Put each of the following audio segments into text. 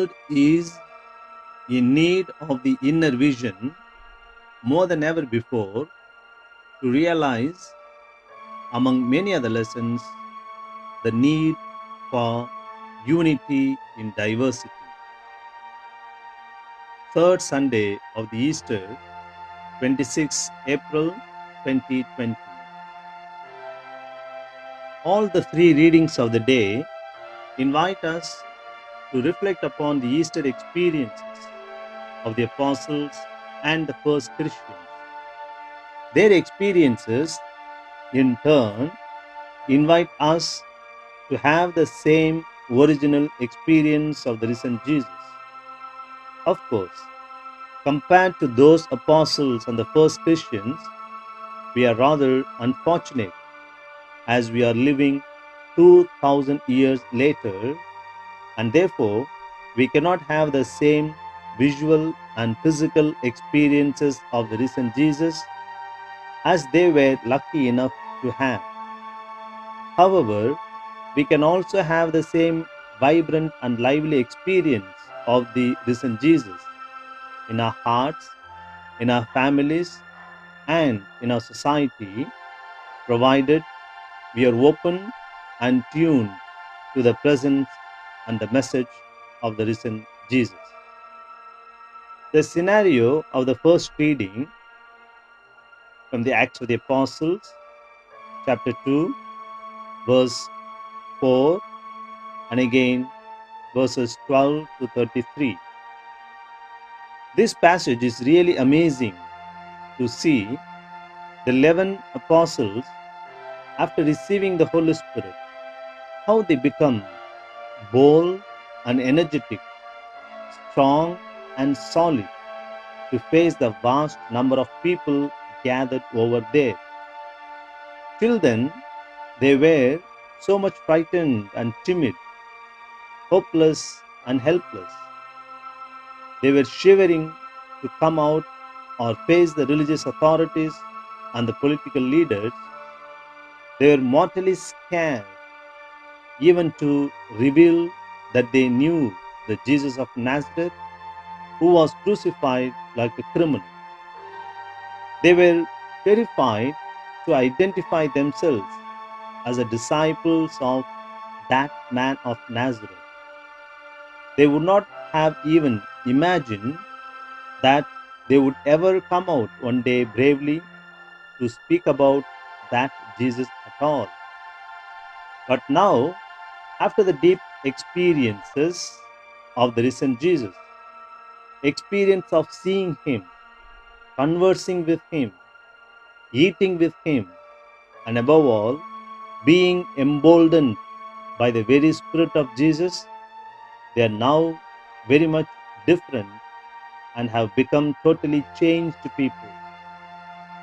world is in need of the inner vision more than ever before to realize, among many other lessons, the need for unity in diversity. Third Sunday of the Easter, 26 April 2020. All the three readings of the day invite us to reflect upon the Easter experiences of the apostles and the first Christians. Their experiences, in turn, invite us to have the same original experience of the risen Jesus. Of course, compared to those apostles and the first Christians, we are rather unfortunate as we are living 2000 years later, and therefore we cannot have the same visual and physical experiences of the risen Jesus as they were lucky enough to have. However, we can also have the same vibrant and lively experience of the risen Jesus in our hearts, in our families, and in our society, provided we are open and tuned to the presence and the message of the risen Jesus. The scenario of the first reading from the Acts of the Apostles, chapter 2, verse 4, and again verses 12 to 33. This passage is really amazing to see the 11 apostles, after receiving the Holy Spirit, how they become bold and energetic, strong and solid to face the vast number of people gathered over there. Till then, they were so much frightened and timid, hopeless and helpless. They were shivering to come out or face the religious authorities and the political leaders. They were mortally scared even to reveal that they knew the Jesus of Nazareth who was crucified like a criminal. They were terrified to identify themselves as the disciples of that man of Nazareth. They would not have even imagined that they would ever come out one day bravely to speak about that Jesus at all. But now, after the deep experiences of the risen Jesus, experience of seeing him, conversing with him, eating with him, and above all, being emboldened by the very Spirit of Jesus, they are now very much different and have become totally changed people.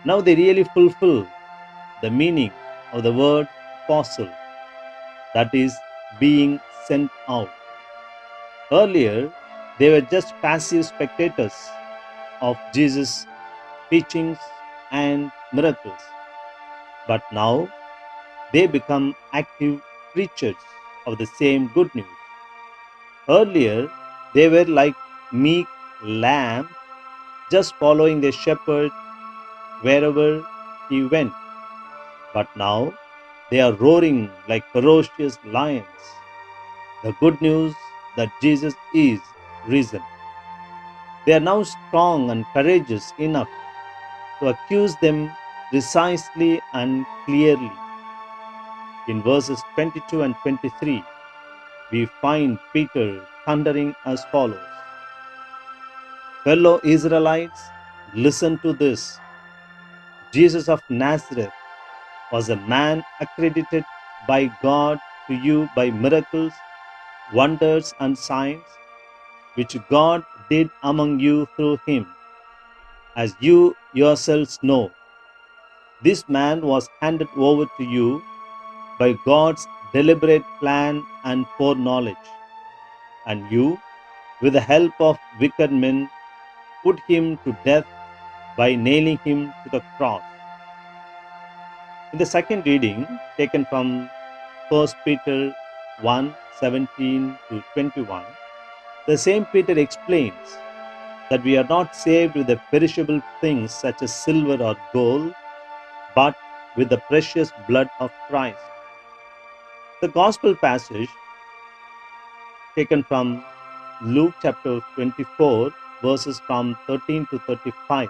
Now they really fulfill the meaning of the word apostle, that is, being sent out. Earlier, they were just passive spectators of Jesus' teachings and miracles, but now they become active preachers of the same good news. Earlier, they were like meek lambs just following their shepherd wherever he went, but now they are roaring like ferocious lions. The good news that Jesus is risen. They are now strong and courageous enough to accuse them precisely and clearly. In verses 22 and 23, we find Peter thundering as follows: Fellow Israelites, listen to this. Jesus of Nazareth was a man accredited by God to you by miracles, wonders, and signs which God did among you through him. As you yourselves know, this man was handed over to you by God's deliberate plan and foreknowledge, and you, with the help of wicked men, put him to death by nailing him to the cross. In the second reading, taken from 1 Peter 1:17 to 21, The same Peter explains that we are not saved with the perishable things such as silver or gold, but with the precious blood of Christ. The gospel passage taken from Luke chapter 24, verses from 13 to 35,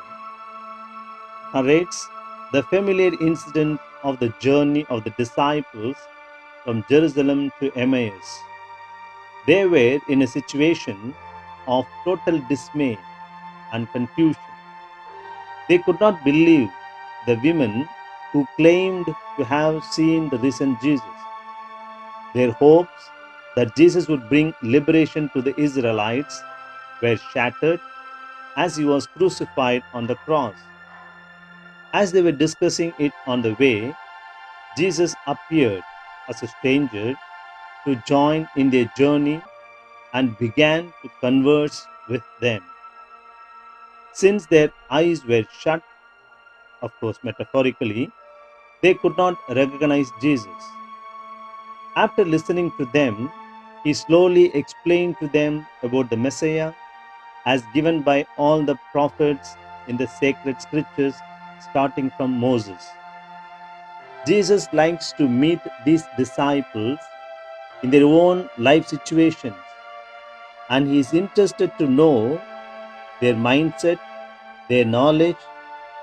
narrates the familiar incident of the journey of the disciples from Jerusalem to Emmaus. They were in a situation of total dismay and confusion. They could not believe the women who claimed to have seen the risen Jesus. Their hopes that Jesus would bring liberation to the Israelites were shattered as he was crucified on the cross. As they were discussing it on the way, Jesus appeared as a stranger to join in their journey and began to converse with them. Since their eyes were shut, of course, metaphorically, they could not recognize Jesus. After listening to them, he slowly explained to them about the Messiah as given by all the prophets in the sacred scriptures, starting from Moses. Jesus likes to meet these disciples in their own life situations, and he is interested to know their mindset, their knowledge,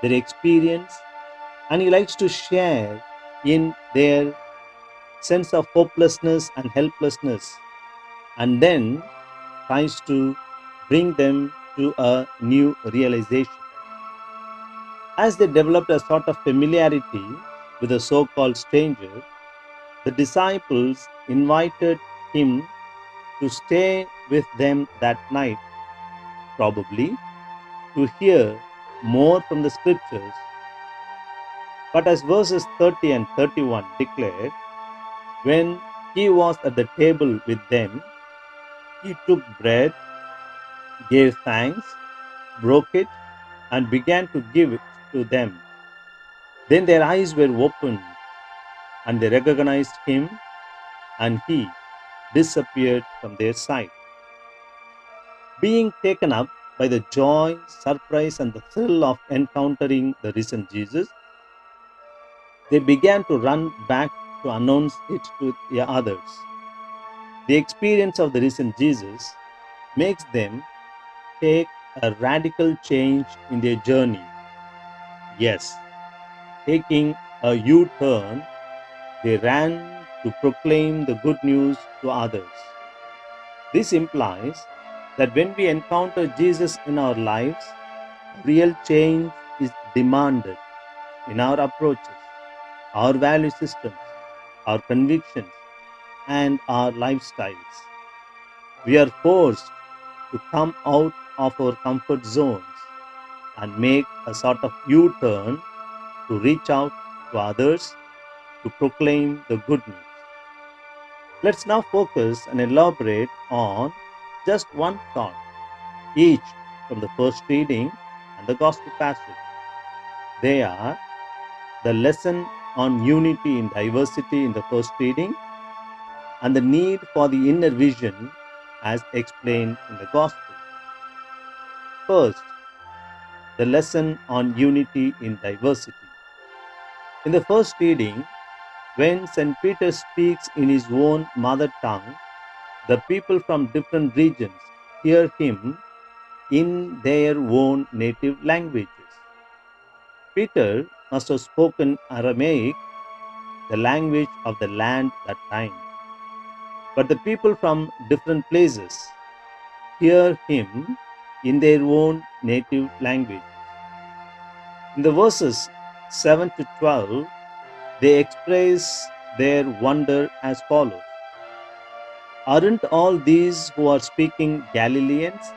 their experience, and he likes to share in their sense of hopelessness and helplessness, and then tries to bring them to a new realization. As they developed a sort of familiarity with the so called stranger, the disciples invited him to stay with them that night, probably to hear more from the scriptures. But as verses 30 and 31 declared, when he was at the table with them, he took bread, gave thanks, broke it, and began to give it to them. Then their eyes were opened, and they recognized him, and he disappeared from their sight. Being taken up by the joy, surprise, and the thrill of encountering the risen Jesus, they began to run back to announce it to the others. The experience of the risen Jesus makes them take a radical change in their journey. Yes, taking a U turn, they ran to proclaim the good news to others. This implies that when we encounter Jesus in our lives, real change is demanded in our approaches, our value systems, our convictions, and our lifestyles. We are forced to come out of our comfort zones and make a sort of U turn to reach out to others to proclaim the good news. Let's now focus and elaborate on just one thought, each from the first reading and the gospel passage. They are the lesson on unity in diversity in the first reading and the need for the inner vision as explained in the gospel. First, the lesson on unity in diversity. In the first reading, when St. Peter speaks in his own mother tongue, the people from different regions hear him in their own native languages. Peter must have spoken Aramaic, the language of the land that time. But the people from different places hear him in their own native language. In the verses 7 to 12, they express their wonder as follows: Aren't all these who are speaking Galileans?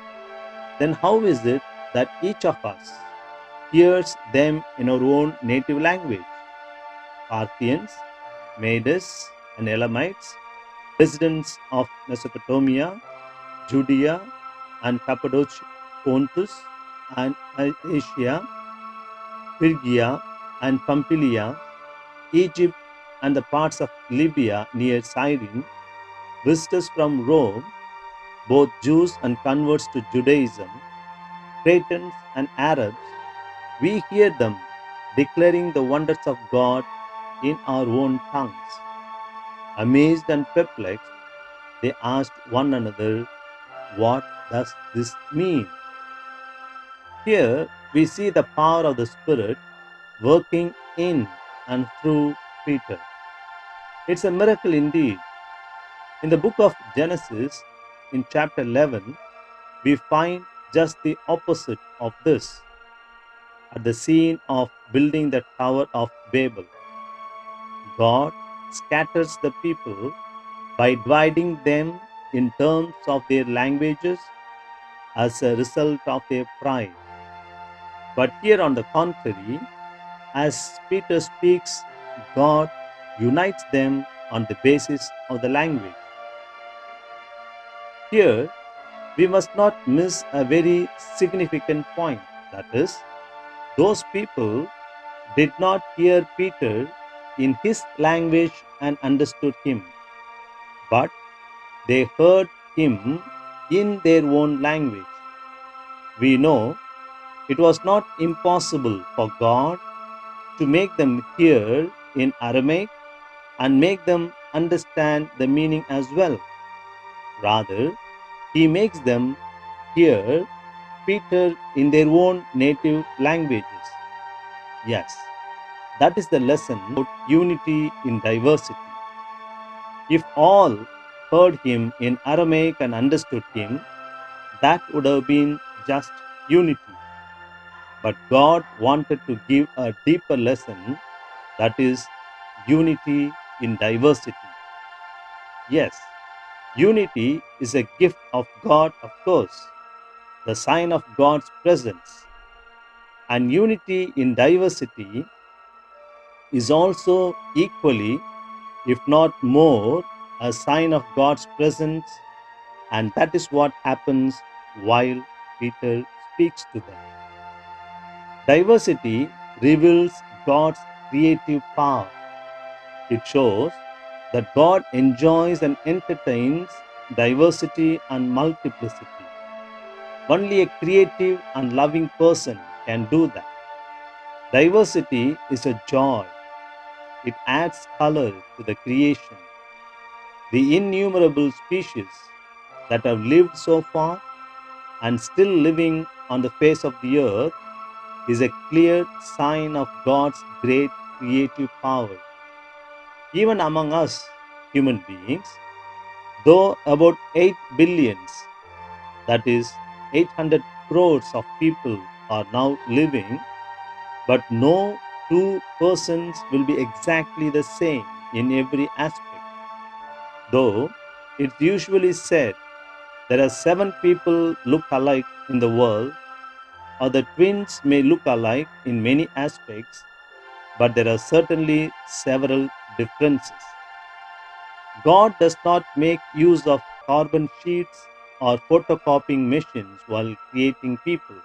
Then how is it that each of us hears them in our own native language? Parthians, Medes, and Elamites, residents of Mesopotamia, Judea, and Cappadocia, Pontus, and Asia, Phrygia, and Pamphylia, Egypt, and the parts of Libya near Cyrene, visitors from Rome, both Jews and converts to Judaism, Cretans and Arabs, we hear them declaring the wonders of God in our own tongues. Amazed and perplexed, they asked one another, "What does this mean?" Here we see the power of the Spirit working in and through Peter. It's a miracle indeed. In the book of Genesis, in chapter 11, we find just the opposite of this at the scene of building the Tower of Babel. God scatters the people by dividing them in terms of their languages as a result of their pride. But here, on the contrary, as Peter speaks, God unites them on the basis of the language. Here, we must not miss a very significant point. That is, those people did not hear Peter in his language and understood him, but they heard him in their own language. We know it was not impossible for God to make them hear in Aramaic and make them understand the meaning as well. Rather, he makes them hear Peter in their own native languages. Yes, that is the lesson about unity in diversity. If all heard him in Aramaic and understood him, that would have been just unity. But God wanted to give a deeper lesson, that is, unity in diversity. Yes, unity is a gift of God, of course, the sign of God's presence. And unity in diversity is also equally, if not more, a sign of God's presence, and that is what happens while Peter speaks to them. Diversity reveals God's creative power. It shows that God enjoys and entertains diversity and multiplicity. Only a creative and loving person can do that. Diversity is a joy. It adds color to the creation. The innumerable species that have lived so far and still living on the face of the earth is a clear sign of God's great creative power. Even among us, human beings, though about 8 billions, that is 800 crores of people are now living, but no two persons will be exactly the same in every aspect. Though it's usually said there are 7 people look alike in the world, or the twins may look alike in many aspects, but there are certainly several differences. God does not make use of carbon sheets or photocopying machines while creating people.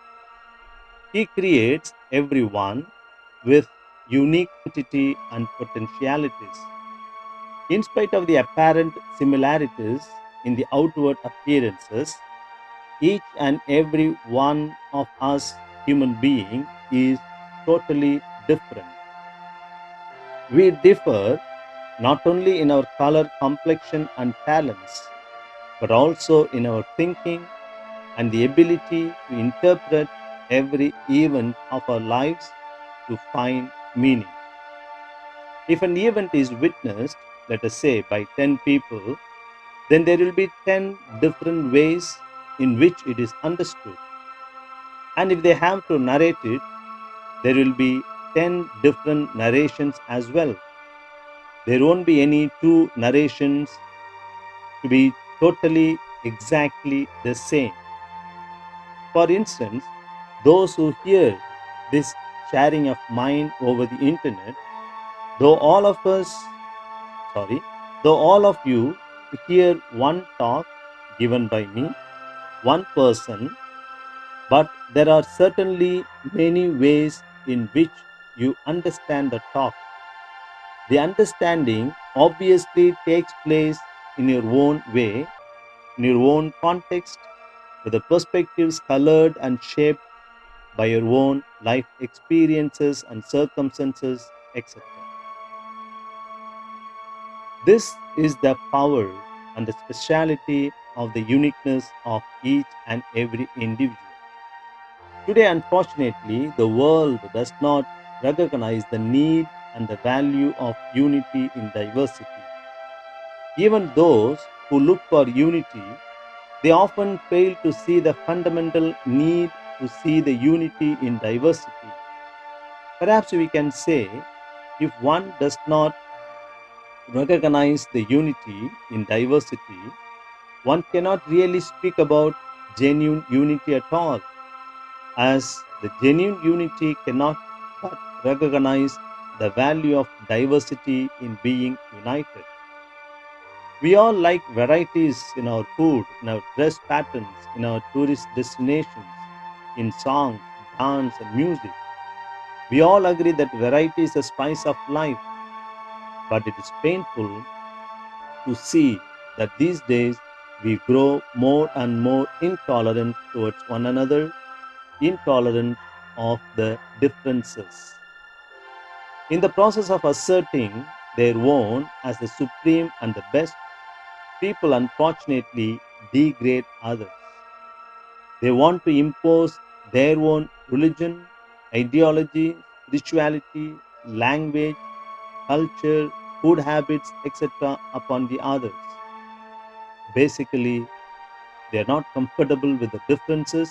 He creates everyone with unique identity and potentialities. In spite of the apparent similarities in the outward appearances, each and every one of us human being is totally different. We differ not only in our color, complexion, and talents, but also in our thinking and the ability to interpret every event of our lives to find meaning. If an event is witnessed, let us say, by 10 people, then there will be 10 different ways in which it is understood. And if they have to narrate it, there will be 10 different narrations as well. There won't be any two narrations to be totally exactly the same. For instance, those who hear this sharing of mind over the internet, though all of us, sorry, though all of you hear one talk given by me, one person, but there are certainly many ways in which you understand the talk. The understanding obviously takes place in your own way, in your own context, with the perspectives colored and shaped by your own life experiences and circumstances, etc. This is the power and the speciality of the uniqueness of each and every individual. Today, unfortunately, the world does not recognize the need and the value of unity in diversity. Even those who look for unity, they often fail to see the fundamental need to see the unity in diversity. Perhaps we can say, if one does not recognize the unity in diversity, one cannot really speak about genuine unity at all, as the genuine unity cannot but recognize the value of diversity in being united. We all like varieties in our food, in our dress patterns, in our tourist destinations, in songs, dance, and music. We all agree that variety is a spice of life, but it is painful to see that these days we grow more and more intolerant towards one another, intolerant of the differences. In the process of asserting their own as the supreme and the best, people unfortunately degrade others. They want to impose their own religion, ideology, spirituality, language, culture, food habits, etc. upon the others. Basically, they are not comfortable with the differences,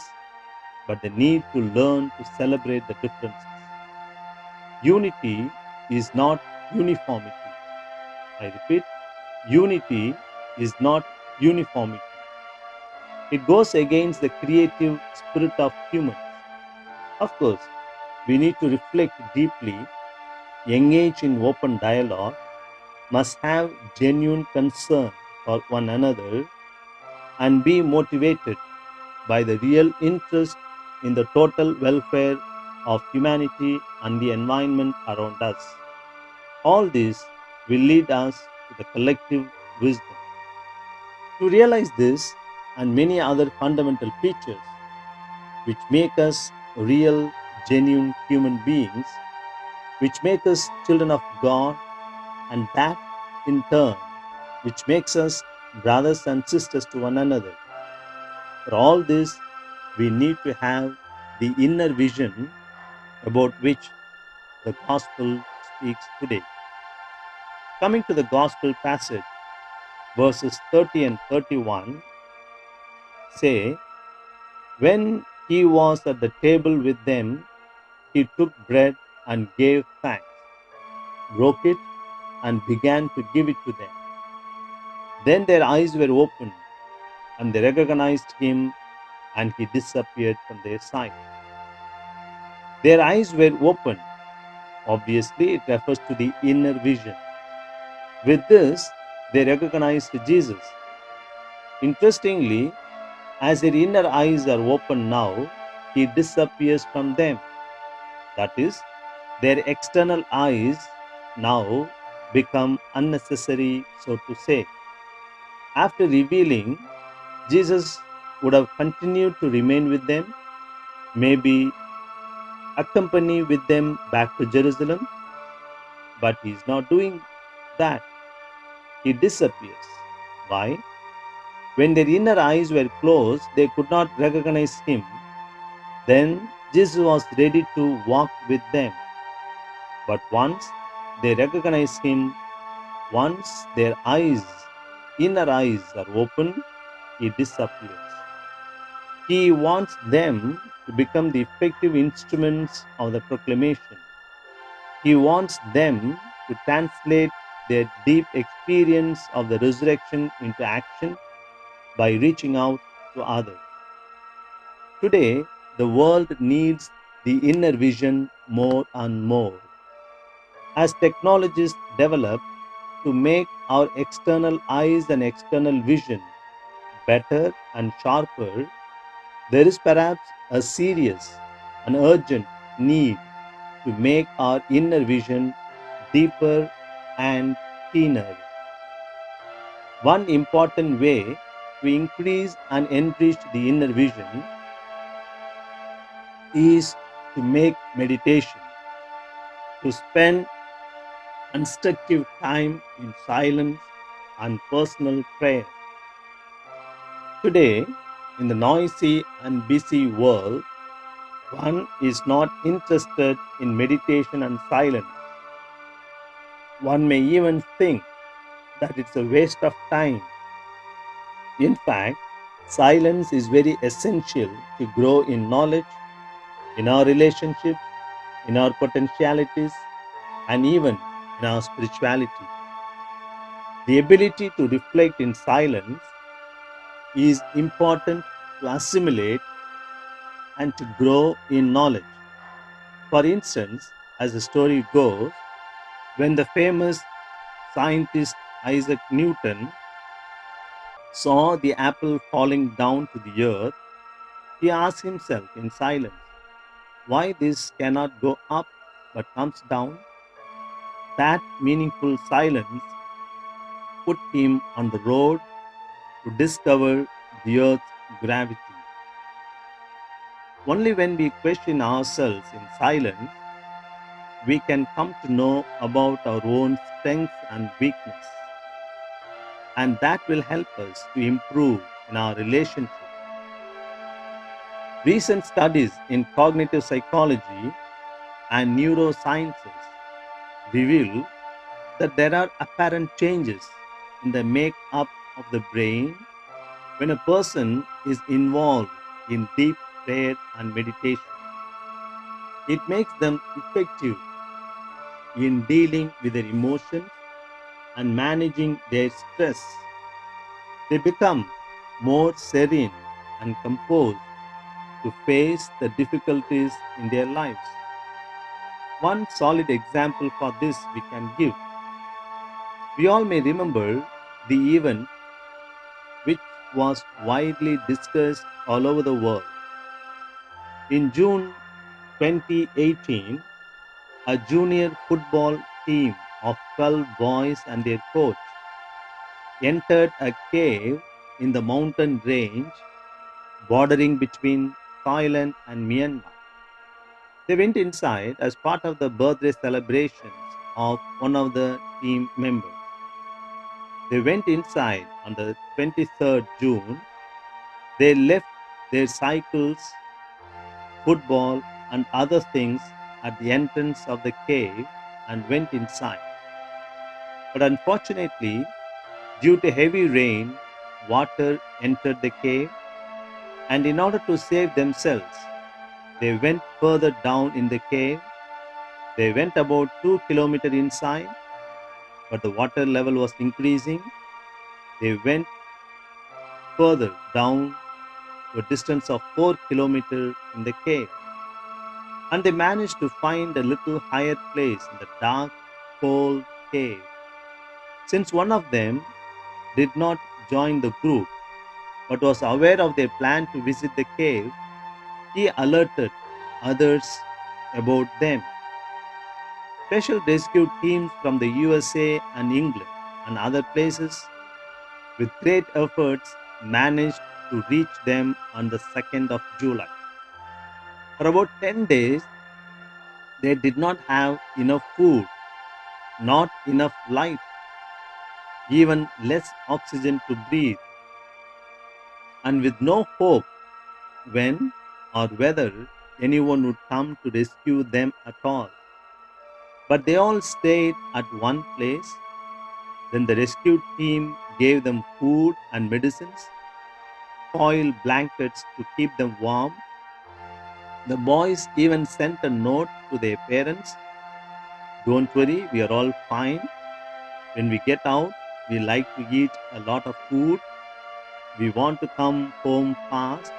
but they need to learn to celebrate the differences. Unity is not uniformity. I repeat, unity is not uniformity. It goes against the creative spirit of humans. Of course, we need to reflect deeply, engage in open dialogue, must have genuine concern for one another, and be motivated by the real interest in the total welfare of humanity and the environment around us. All this will lead us to the collective wisdom. To realize this and many other fundamental features which make us real, genuine human beings, which make us children of God, and that in turn, which makes us brothers and sisters to one another. For all this, we need to have the inner vision about which the gospel speaks today. Coming to the gospel passage, verses 30 and 31 say, when he was at the table with them, he took bread and gave thanks, broke it, and began to give it to them. Then their eyes were opened, and they recognized him, and he disappeared from their sight. Their eyes were opened. Obviously, it refers to the inner vision. With this, they recognized Jesus. Interestingly, as their inner eyes are open now, he disappears from them. That is, their external eyes now become unnecessary, so to say. After revealing, Jesus would have continued to remain with them, maybe accompany with them back to Jerusalem, but he is not doing that. He disappears. Why? When their inner eyes were closed, they could not recognize him. Then Jesus was ready to walk with them. But once they recognize him, once their eyes, inner eyes are open, he disappears. He wants them to become the effective instruments of the proclamation. He wants them to translate their deep experience of the resurrection into action by reaching out to others. Today, the world needs the inner vision more and more. As technologies develop to make our external eyes and external vision better and sharper, there is perhaps a serious and urgent need to make our inner vision deeper and keener. One important way to increase and enrich the inner vision is to make meditation, to spend constructive time in silence and personal prayer. Today, in the noisy and busy world, one is not interested in meditation and silence. One may even think that it's a waste of time. In fact, silence is very essential to grow in knowledge, in our relationships, in our potentialities, and even in our spirituality. The ability to reflect in silence is important to assimilate and to grow in knowledge. For instance, as the story goes, when the famous scientist Isaac Newton saw the apple falling down to the earth, he asked himself in silence, why this cannot go up but comes down? That meaningful silence put him on the road to discover the earth's gravity. Only when we question ourselves in silence, we can come to know about our own strengths and weakness, and that will help us to improve in our relationships. Recent studies in cognitive psychology and neurosciences reveal that there are apparent changes in the makeup of the brain when a person is involved in deep prayer and meditation. It makes them effective in dealing with their emotions and managing their stress. They become more serene and composed to face the difficulties in their lives. One solid example for this we can give. We all may remember the event which was widely discussed all over the world. In June 2018, a junior football team of 12 boys and their coach entered a cave in the mountain range bordering between Thailand and Myanmar. They went inside as part of the birthday celebrations of one of the team members. They went inside on the 23rd June. They left their cycles, football, and other things at the entrance of the cave and went inside. But unfortunately, due to heavy rain, water entered the cave, and in order to save themselves, they went further down in the cave. They went about 2 kilometers inside, but the water level was increasing. They went further down to a distance of 4 kilometers in the cave, and they managed to find a little higher place in the dark, cold cave. Since one of them did not join the group but was aware of their plan to visit the cave, he alerted others about them. Special rescue teams from the USA and England and other places, with great efforts, managed to reach them on the 2nd of July. For about 10 days, they did not have enough food, not enough light, even less oxygen to breathe, and with no hope when or whether anyone would come to rescue them at all. But they all stayed at one place. Then the rescue team gave them food and medicines, foil blankets to keep them warm. The boys even sent a note to their parents. Don't worry, we are all fine. When we get out, we like to eat a lot of food. We want to come home fast.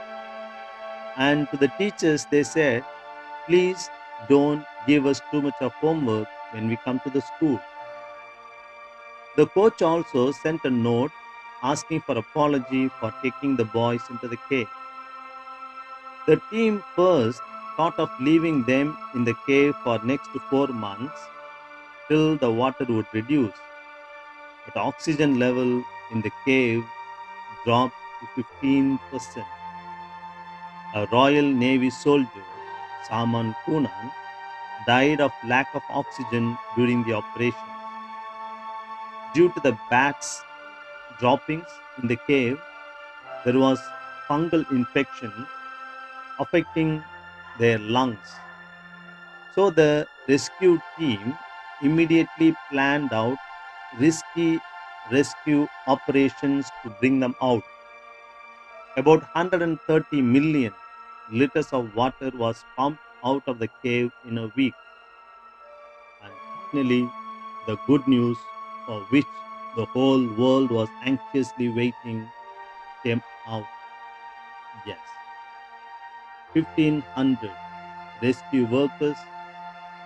And to the teachers, they said, please don't give us too much of homework when we come to the school. The coach also sent a note asking for apology for taking the boys into the cave. The team first thought of leaving them in the cave for next 4 months till the water would reduce, but oxygen level in the cave dropped to 15%. A Royal Navy soldier, Saman Kunan, died of lack of oxygen during the operations. Due to the bats' droppings in the cave, there was fungal infection affecting their lungs. So the rescue team immediately planned out risky rescue operations to bring them out. About 130 million liters of water was pumped out of the cave in a week. And finally, the good news for which the whole world was anxiously waiting came out. Yes, 1,500 rescue workers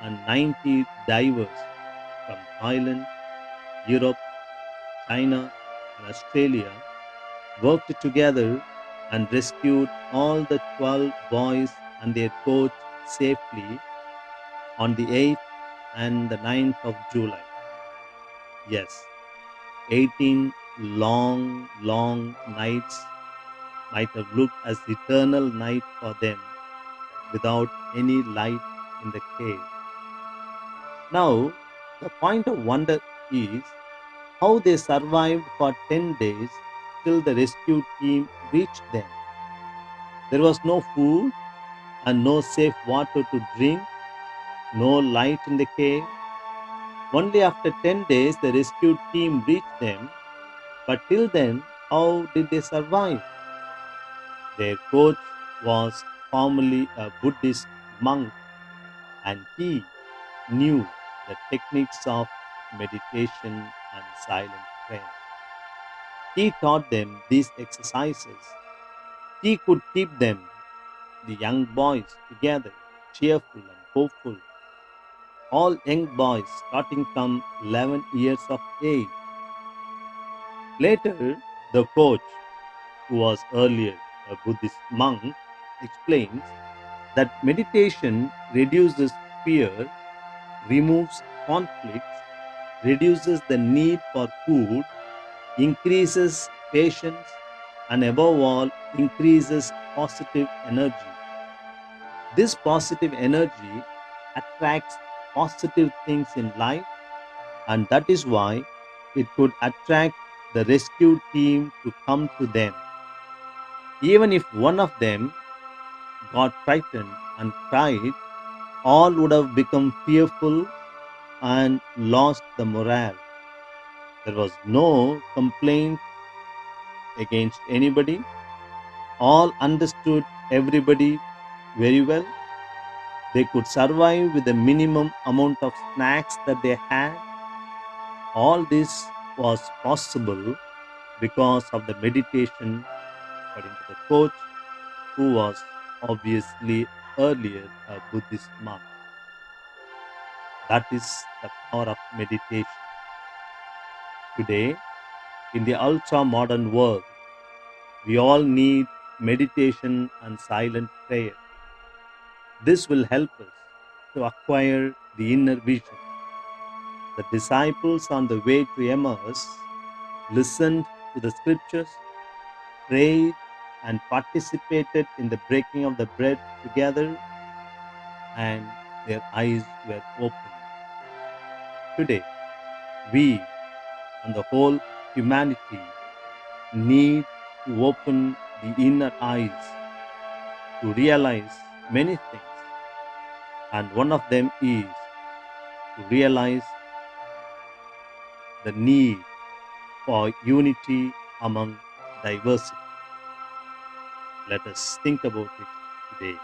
and 90 divers from Thailand, Europe, China, and Australia worked together and rescued all the 12 boys and their coach safely on the 8th and the 9th of July. Yes, 18 long, long nights might have looked as eternal night for them without any light in the cave. Now, the point of wonder is how they survived for 10 days till the rescue team reached them. There was no food and no safe water to drink, no light in the cave. Only after 10 days the rescue team reached them, but till then, how did they survive? Their coach was formerly a Buddhist monk and he knew the techniques of meditation and silent prayer. He taught them these exercises. He could keep them, the young boys, together, cheerful and hopeful. All young boys starting from 11 years of age. Later, the coach, who was earlier a Buddhist monk, explains that meditation reduces fear, removes conflicts, reduces the need for food, increases patience, and above all, increases positive energy. This positive energy attracts positive things in life, and that is why it could attract the rescue team to come to them. Even if one of them got frightened and cried, all would have become fearful and lost the morale. There was no complaint against anybody. All understood everybody very well. They could survive with the minimum amount of snacks that they had. All this was possible because of the meditation, according to the coach, who was obviously earlier a Buddhist monk. That is the power of meditation. Today, in the ultra modern world, we all need meditation and silent prayer. This will help us to acquire the inner vision. The disciples on the way to Emmaus listened to the scriptures, prayed, and participated in the breaking of the bread together, and their eyes were opened. Today, we and the whole humanity need to open the inner eyes to realize many things, and one of them is to realize the need for unity among diversity. Let us think about it today.